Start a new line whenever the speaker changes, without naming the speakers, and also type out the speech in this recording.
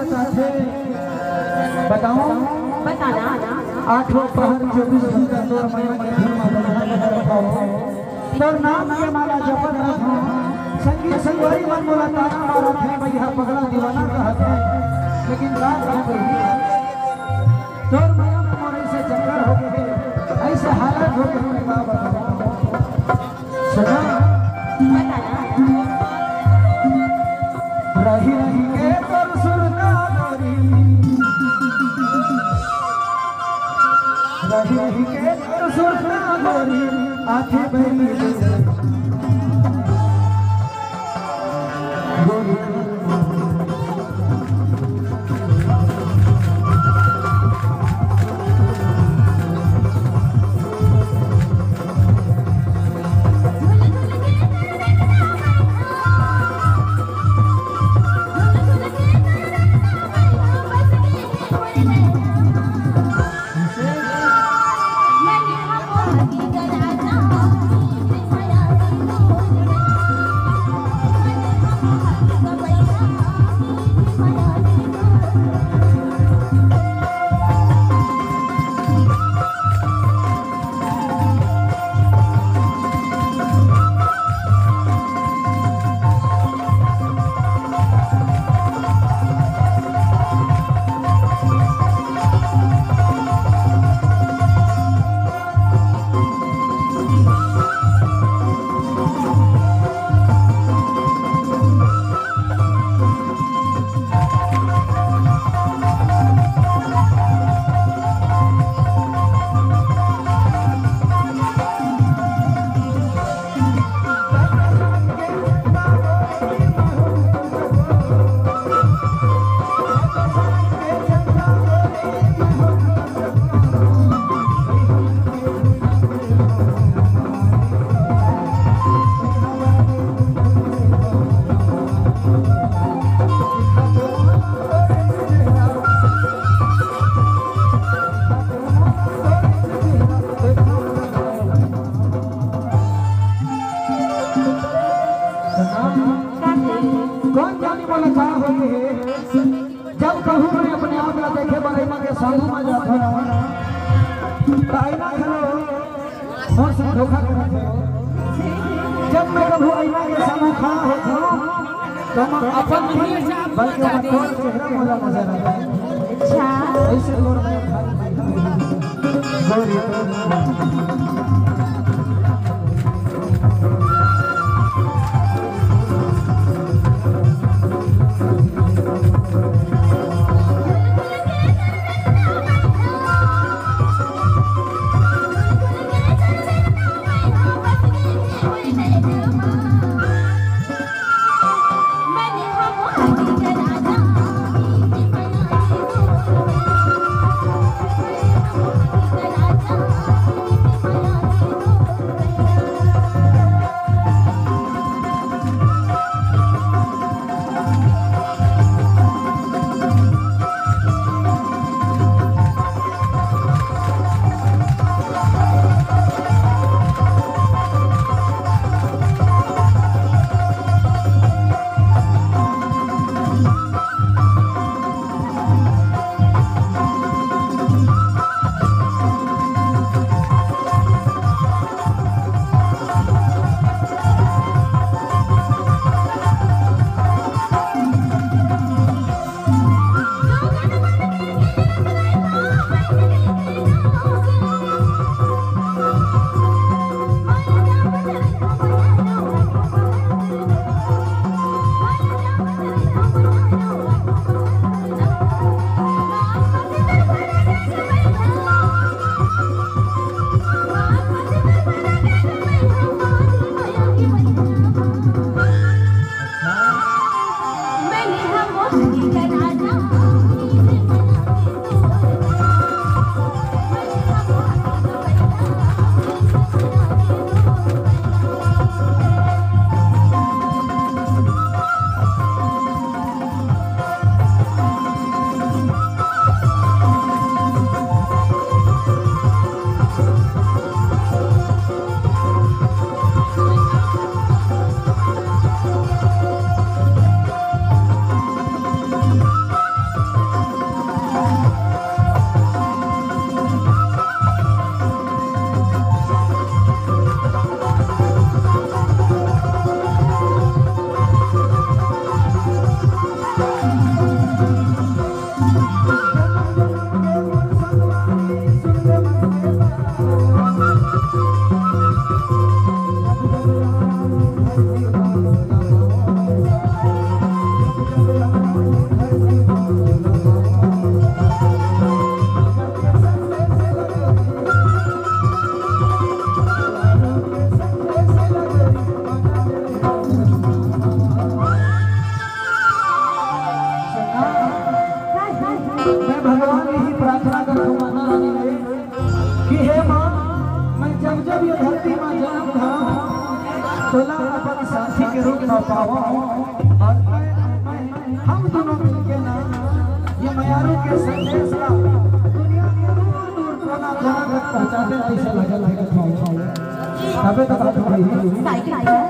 सका थे बताओ
बताना
आठों पहर 24 घंटा तोर मैया के धर्मा बजा के रखो तोर नाम के माला जपत रखो संगी संगवारी मन मोला ताना मारा थे भैया पगला दीवाना कहते लेकिन रात हो गई तोर मैया मोरे से जंगल हो गए ऐसे हालत हो गए का बताओ सुना
बताना
रही रही के तोर सुरता गोरी रही रही के तोर सुरता गोरी आंखें भरी कौन जाने वाला क्या होते हैं जब कहूँ मैं अपने आप ला देखे बरैमा के साधु में जाता आईना खलो और से धोखा करते जब मैं कहूँ आईना के सामने खड़ा होता तो मैं अपन नहीं बल्कि अपना चेहरा मोला नजर आता है
अच्छा
ऐसे लोग मैं मैं भगवान यही प्रार्थना करता हूँ माता रानी से कि हे माँ, मैं जब जब ये धरती में जन्म धरा तोला अपन साथी के रूप में पावा और हम दोनों मिलके ना ये मयारू के संदेश का दुनिया के दूर दूर कोना कोना तक पहुंचाते ऐसा लगा तबे तो बात हुई।